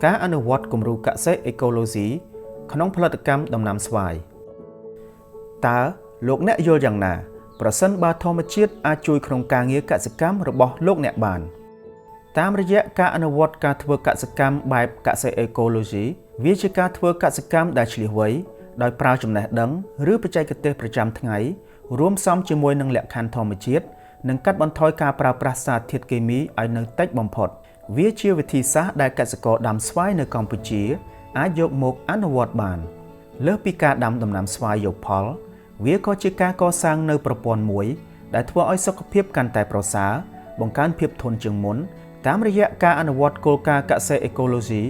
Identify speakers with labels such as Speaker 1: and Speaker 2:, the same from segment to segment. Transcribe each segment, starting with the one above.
Speaker 1: ការអនុវត្តគំរូកសិអេកូឡូស៊ីក្នុងផលិតកម្មដំណាំស្វាយតើលោកអ្នកយល់យ៉ាងណាប្រសិនបើធម្មជាតិអាចជួយក្នុងការងារកសិកម្មរបស់លោកអ្នកបានតាមរយៈការអនុវត្តការធ្វើកសិកម្មបែបកសិអេកូឡូស៊ីវាជាការធ្វើកសិកម្មដែលឆ្លៀសវៃដោយប្រើចំណេះដឹងឬបច្ចេកទេសប្រចាំថ្ងៃរួមផ្សំជាមួយនឹងលក្ខខណ្ឌធម្មជាតិនិងកាត់បន្ថយការប្រើប្រាស់សារធាតុគីមីឲ្យនៅតិចបំផុតវាជាវិធីសាស្ត្រដែលកសិករដាំស្វាយនៅកម្ពុជាអាចយកមកអនុវត្តបានលើសពីការដាំដំណាំស្វាយយកផលវាក៏ជាការកសាងនៅប្រព័ន្ធមួយដែលធ្វើឲ្យសុខភាពកាន់តែប្រសើរបង្កើនភាពធន់ជាងមុនតាមរយៈការអនុវត្តគោលការណ៍កសិអេកូឡូស៊ី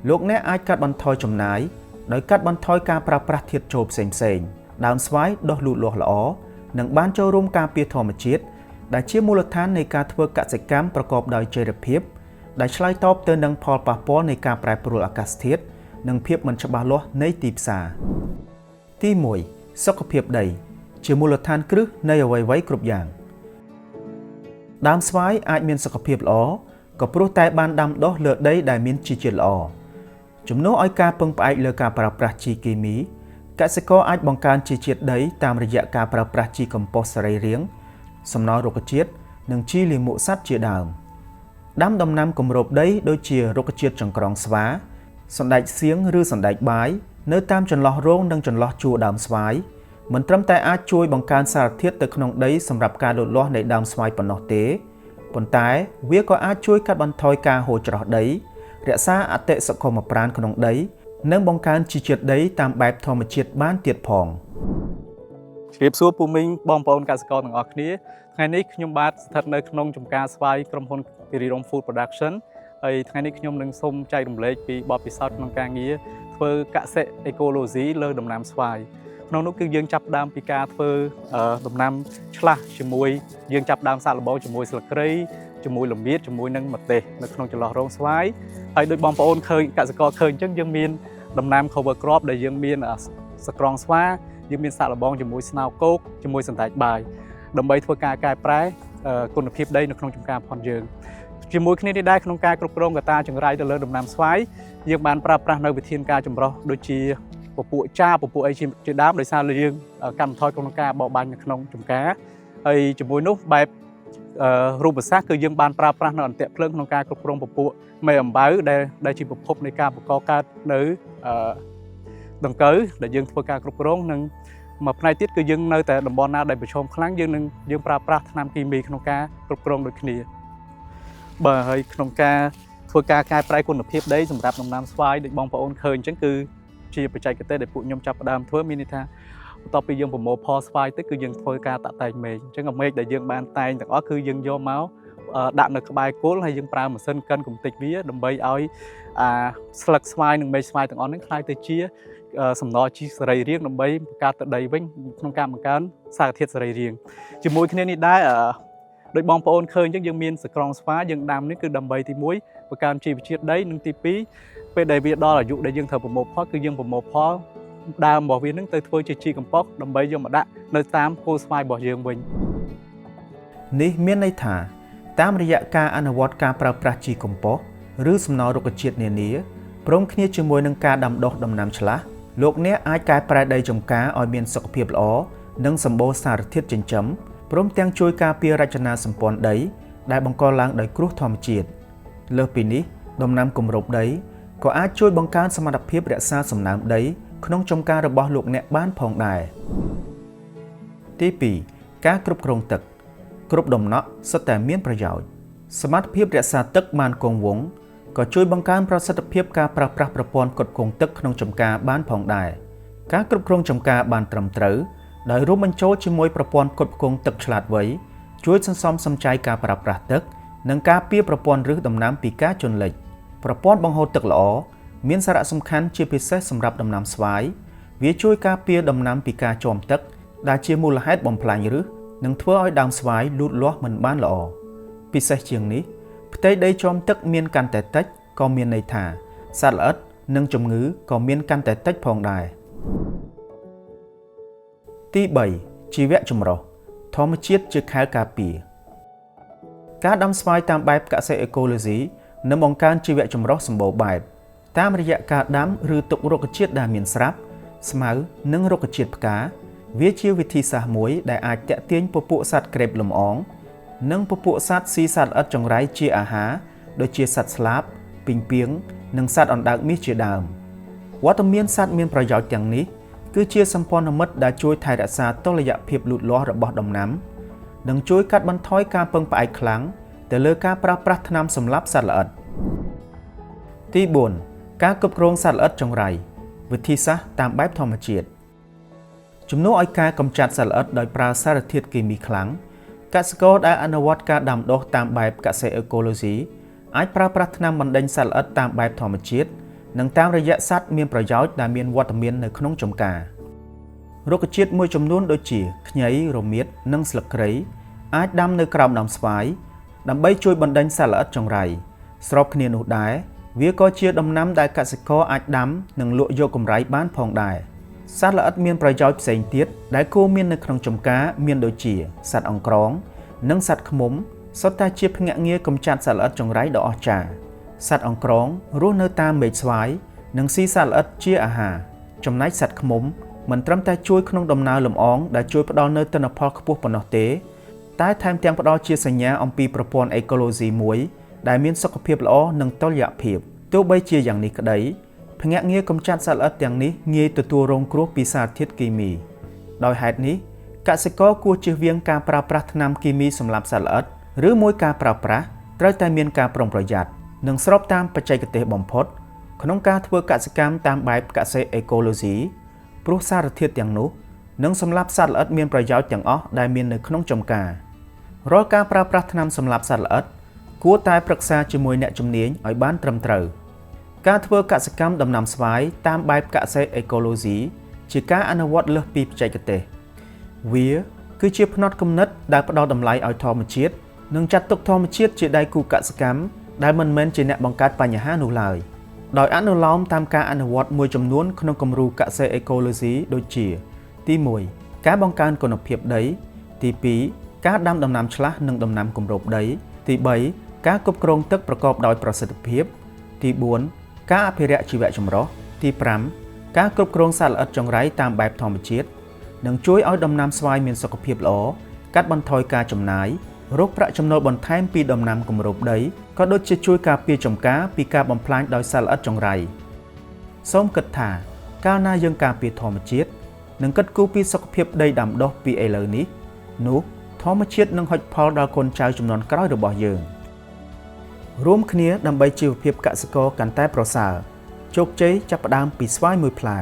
Speaker 1: លោកអ្នកអាចកាត់បន្ថយចំណាយដោយកាត់បន្ថយការប្រើប្រាស់ធាតុចូលផ្សេងៗដើមស្វាយដុះលូតលាស់ល្អនិងបានចូលរួមការពារធម្មជាតិដែលជាមូលដ្ឋាននៃការធ្វើកសិកម្មប្រកបដោយចីរភាពដែលឆ្លើយតបទៅនឹងផលប៉ះពាល់នៃការប្រែប្រួលអាកាសធាតុនិងភាពមិនច្បាស់លាស់នៃទីផ្សារទី1សុខភាពដីជាមូលដ្ឋានគ្រឹះនៃអ្វីៗគ្រប់យ៉ាងដើមស្វាយអាចមានសុខភាពល្អក៏ព្រោះតែបានដាំដុះលើដីដែលមានជីជាតិល្អជំនួសឲ្យការពឹងផ្អែកលើការប្រើប្រាស់ជីគីមីកសិករអាចបង្កើនជីជាតិដីតាមរយៈការប្រើប្រាស់ជីកំប៉ុស្តសរីរាង្គសំណល់រុក្ខជាតិនិងជីលាមកសត្វជាដើមដាំដំណាំគម្របដីដូចជារុក្ខជាតិចង្ក្រងស្វាសណ្តែកសៀងឬសណ្តែកបាយនៅតាមចន្លោះរងនិងចន្លោះជួរដើមស្វាយមិនត្រឹមតែអាចជួយបង្កើនសារធាតុទៅក្នុងដីសម្រាប់ការលូតលាស់នៃដើមស្វាយប៉ុណ្ណោះទេប៉ុន្តែវាក៏អាចជួយកាត់បន្ថយការហូរច្រោះដីរក្សាអតិសុខុមប្រាណក្នុងដីនិងបង្កើនជីជាតិដីតាមបែបធម្មជាតិបានទៀតផង
Speaker 2: ជម្រាបសួរពូមីងបងប្អូនកសិករទាំងអស់គ្នាថ្ងៃនេះខ្ញុំបាទស្ថិតនៅក្នុងចំការស្វាយក្រុមហ៊ុន Pirirom Food Production ហើយថ្ងៃនេះខ្ញុំនឹងសូមចែករំលែកពីបទពិសោធន៍ក្នុងការងារធ្វើកសិអេកូឡូស៊ីលើដំណាំស្វាយក្នុងនោះគឺយើងចាប់ផ្ដើមពីការធ្វើដំណាំឆ្លាស់ជាមួយយើងចាប់ផ្ដើមសាកល្បងជាមួយស្លឹកគ្រៃជាមួយល្មៀតជាមួយនឹងម្ទេសនៅក្នុងចន្លោះរងស្វាយហើយដូចបងប្អូនឃើញកសិករឃើញអញ្ចឹងយើងមានដំណាំ cover crop ដែលយើងមានសក្រងស្វាយើងមានសាកល្បងជាមួយស្នោគោកជាមួយសណ្តែកបាយដើម្បីធ្វើការកែប្រែគុណភាពដីនៅក្នុងចម្ការផងយើងជាមួយគ្នានេះដែរក្នុងការគ្រប់គ្រងកត្តាចង្រៃទៅលើដំណាំស្វាយយើងបានប្រើប្រាស់នៅវិធានការចម្រុះដូចជាពពួកចាពពួកអីជាដើមដោយសារយើងកាត់បន្ថយក្នុងការបរបាញ់នៅក្នុងចម្ការហើយជាមួយនោះបែបរូបសាស្ត្រគឺយើងបានប្រើប្រាស់នៅអន្ទាក់ភ្លើងក្នុងការគ្រប់គ្រងពពួកមេអំបៅដែលជាប្រភពនៃការបង្កកើតនៅដង្កូវដែលយើងធ្វើការគ្រប់គ្រងនិងមួយផ្នែកទៀតគឺយើងនៅតែតំបន់ណាដែលប្រឈមខ្លាំងយើងប្រើប្រាស់ថ្នាំគីមីក្នុងការគ្រប់គ្រងដូចគ្នាបាទហើយក្នុងការធ្វើការកែប្រែគុណភាពដីសម្រាប់ដំណាំស្វាយដូចបងប្អូនឃើញអញ្ចឹងគឺជាបច្ចេកទេសដែលពួកខ្ញុំចាប់ផ្ដើមធ្វើមានន័យថាបន្ទាប់ពីយើងប្រមូលផលស្វាយទៅគឺយើងធ្វើការតាក់តែងមែកអញ្ចឹងមែកដែលយើងបានតែងទាំងអស់គឺយើងយកមកដាក់នៅក្បែរគល់ហើយយើងប្រើម៉ាស៊ីនកិនកម្ទេចវាដើម្បីឲ្យស្លឹកស្វាយនិងមែកស្វាយទាំងអស់ហ្នឹងក្លាយទៅជាសំណល់ជីសរីរាង្គដើម្បីបង្កើតទៅដីវិញក្នុងការបង្កើនសារធាតុសរីរាង្គជាមួយគ្នានេះដែរដោយបងប្អូនឃើញអញ្ចឹងយើងមានសក្រងស្វាយើងដាំនេះគឺដើម្បីទី1បង្កើនជីវជាតិដីនិងទី2ពេលដែលវាដល់អាយុដែលយើងត្រូវប្រមូលផលគឺយើងប្រមូលផលដើមរបស់វានឹងទៅធ្វើជាជីកំប៉ុស្តដើម្បីយកមកដាក់នៅតាមគល់ស្វាយរបស់យើងវិញ
Speaker 1: នេះមានន័យថាតាមរយៈការអនុវត្តការប្រើប្រាស់ជីកំប៉ុស្តឬសំណល់រុក្ខជាតិនានាព្រមគ្នាជាមួយនឹងការដាំដុះដំណាំឆ្លាស់លោកអ្នកអាចកែប្រែដីចម្ការឲ្យមានសុខភាពល្អនិងសម្បូរសារធាតុចិញ្ចឹមព្រមទាំងជួយការពាររចនាសម្ព័ន្ធដីដែលបង្កឡើងដោយគ្រោះធម្មជាតិលើសពីនេះដំណាំគម្របដីក៏អាចជួយបង្កើនសមត្ថភាពរក្សាសំណើមដីក្នុងចម្ការរបស់លោកអ្នកបានផងដែរទី2ការគ្រប់គ្រងទឹកគ្រប់ដំណក់សុទ្ធតែមានប្រយោជន៍សមត្ថភាពរក្សាទឹកបានគង់វង្សក៏ជួយបង្កើនប្រសិទ្ធភាពការប្រើប្រាស់ប្រព័ន្ធផ្គត់ផ្គង់ទឹកក្នុងចម្ការបានផងដែរការគ្រប់គ្រងចម្ការបានត្រឹមត្រូវដោយរួមបញ្ចូលជាមួយប្រព័ន្ធផ្គត់ផ្គង់ទឹកឆ្លាតវៃជួយសន្សំសំចៃការប្រើប្រាស់ទឹកនិងការពារប្រព័ន្ធឫសដំណាំពីការជន់លិចប្រព័ន្ធបង្ហូរទឹកល្អមានសារៈសំខាន់ជាពិសេសសម្រាប់ដំណាំស្វាយវាជួយការពារដំណាំពីការជាំទឹកដែលជាមូលហេតុបំផ្លាញឫសនិងធ្វើឲ្យដើមស្វាយលូតលាស់មិនបានល្អពិសេសជាងនេះផ្ទៃដីជាំទឹកមានកាន់តែតិចក៏មានន័យថាសត្វល្អិតនិងជំងឺក៏មានកាន់តែតិចផងដែរទី3ជីវៈចម្រុះធម្មជាតិជាខែលការពារការដាំស្វាយតាមបែបកសិអេកូឡូស៊ីនឹងបង្កើនជីវៈចម្រុះសម្បូរបែប តាមរយៈការដាំឬទុករុក្ខជាតិដែលមានស្រាប់ស្មៅនិងរុក្ខជាតិផ្កាវាជាវិធីសាស្ត្រមួយដែលអាចទាក់ទាញពពួកសត្វក្រេបលំអងនិងពពួកសត្វស៊ីសត្វល្អិតចង្រៃជាអាហារដូចជាសត្វស្លាបពីងពាងនិងសត្វអណ្ដើកមាសជាដើមវត្តមានសត្វមានប្រយោជន៍ទាំងនេះគឺជាសម្ព័ន្ធមិត្តដែលជួយថែរក្សាតុល្យភាពលូតលាស់របស់ដំណាំនិងជួយកាត់បន្ថយការពឹងផ្អែកខ្លាំងទៅលើការប្រើប្រាស់ថ្នាំសម្លាប់សត្វល្អិតទី4ការគ្រប់គ្រងសត្វល្អិតចង្រៃវិធីសាស្ត្រតាមបែបធម្មជាតិជំនួសឲ្យការកម្ចាត់សត្វល្អិតដោយប្រើសារធាតុគីមីខ្លាំងកសិករដែលអនុវត្តការដាំដុះតាមបែបកសិអេកូឡូស៊ីអាចប្រើប្រាស់ថ្នាំបណ្ដេញសត្វល្អិតតាមបែបធម្មជាតិនិងតាមរយៈសត្វមានប្រយោជន៍ដែលមានវត្តមាននៅក្នុងចម្ការរុក្ខជាតិមួយចំនួនដូចជាខ្ញីរមៀតនិងស្លឹកគ្រៃអាចដាំនៅក្រោមដើមស្វាយដើម្បីជួយបណ្ដេញសត្វល្អិតចង្រៃស្របគ្នានោះដែរវាក៏ជាដំណាំដែលកសិករអាចដាំនិងលក់យកកម្រៃបានផងដែរសត្វល្អិតមានប្រយោជន៍ផ្សេងទៀតដែលគួរមាននៅក្នុងចម្ការមានដូចជាសត្វអង្ក្រងនិងសត្វឃ្មុំសុទ្ធតែជាភ្នាក់ងារកម្ចាត់សត្វល្អិតចង្រៃដ៏អស្ចារ្យសត្វអង្ក្រងរស់នៅតាមមែកស្វាយនិងស៊ីសត្វល្អិតជាអាហារចំណែកសត្វឃ្មុំមិនត្រឹមតែជួយក្នុងដំណើរលំអងដែលជួយផ្ដល់នូវទិន្នផលខ្ពស់ប៉ុណ្ណោះទេតែថែមទាំងផ្ដល់ជាសញ្ញាអំពីប្រព័ន្ធអេកូឡូស៊ីមួយដែលមានសុខភាពល្អនិងតុល្យភាពទោះបីជាយ៉ាងនេះក្តីភ្នាក់ងារកម្ចាត់សត្វល្អិតទាំងនេះងាយទទួលរងគ្រោះពីសារធាតុគីមីដោយហេតុនេះកសិករគួរជៀសវាងការប្រើប្រាស់ថ្នាំគីមីសម្លាប់សត្វល្អិតឬមួយការប្រើប្រាស់ត្រូវតែមានការប្រុងប្រយ័ត្ននិងស្របតាមបច្ចេកទេសបំផុតក្នុងការធ្វើកសិកម្មតាមបែបកសិអេកូឡូស៊ីព្រោះសារធាតុទាំងនោះនឹងសម្លាប់សត្វល្អិតមានប្រយោជន៍ទាំងអស់ដែលមាននៅក្នុងចម្ការរាល់ការប្រើប្រាស់ថ្នាំសម្លាប់សត្វល្អិតគួរតែប្រឹក្សាជាមួយអ្នកជំនាញឲ្យបានត្រឹមត្រូវការធ្វើកសិកម្មដំណាំស្វាយតាមបែបកសិអេកូឡូស៊ីជាការអនុវត្តលើសពីបច្ចេកទេសវាគឺជាផ្នត់គំនិតដែលផ្ដល់តម្លៃឲ្យធម្មជាតិនិងចាត់ទុកធម្មជាតិជាដៃគូកសិកម្មដែលមិនមែនជាអ្នកបង្កើតបញ្ហានោះឡើយដោយអនុលោមតាមការអនុវត្តមួយចំនួនក្នុងគំរូកសិអេកូឡូស៊ីដូចជាទី1ការបង្កើនគុណភាពដីទី2ការដាំដំណាំឆ្លាស់និងដំណាំគម្របដីទី3ការគ្រប់គ្រងទឹកប្រកបដោយប្រសិទ្ធភាពទី4ការអភិរក្សជីវៈចម្រុះទី5ការគ្រប់គ្រងសត្វល្អិតចង្រៃតាមបែបធម្មជាតិនឹងជួយឲ្យដំណាំស្វាយមានសុខភាពល្អកាត់បន្ថយការចំណាយរកប្រាក់ចំណូលបន្ថែមពីដំណាំគម្របដីក៏ដូចជាជួយការពារចម្ការពីការបំផ្លាញដោយសត្វល្អិតចង្រៃសូមគិតថាកាលណាយើងការពារធម្មជាតិនិងគិតគូរពីសុខភាពដីដាំដុះពីឥឡូវនេះនោះធម្មជាតិនឹងហុចផលដល់កូនចៅជំនាន់ក្រោយរបស់យើងរួមគ្នាដើម្បីជីវភាពកសិករកាន់តែប្រសើរជោគជ័យចាប់ផ្ដើមពីស្វាយមួយផ្លែ